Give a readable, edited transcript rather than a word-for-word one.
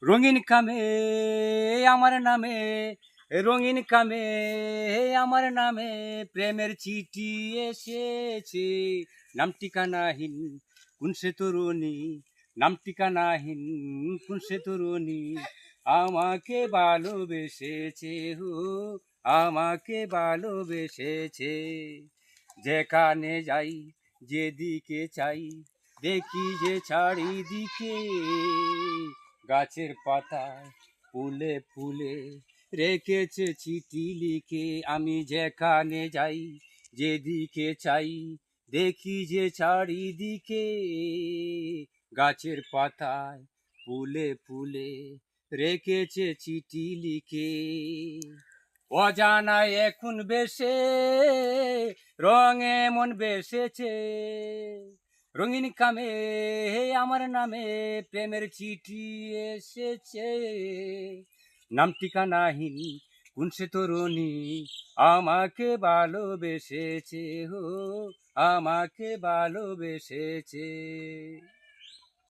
রঙিন খামে আমার নামে, রঙিন খামে আমার নামে প্রেমের চিঠি এসেছে। নাম ঠিকানাহীন কোন সে তরুণী, নাম ঠিকানাহীন কোন সে তরুণী আমাকে ভালোবেসেছে, হো আমাকে ভালোবেসেছে। যেখানে যাই যেদিকে চাই দেখি যে চারিদিকে গাছের পাতায় ফুলে ফুলে রেখেছে চিঠি লিখে। আমি যেখানে যাই যেদিকে চাই দেখি যে চারিদিকে গাছের পাতায় ফুলে ফুলে রেখেছে চিঠি লিখে। অজানায় এখন বেশে রঙে মন বেসেছে, রঙিন খামে আমার নামে প্রেমের চিঠি এসেছে। নাম ঠিকানাহীন কোন সে তরুণী আমাকে ভালোবেসেছে, হো আমাকে ভালোবেসেছে।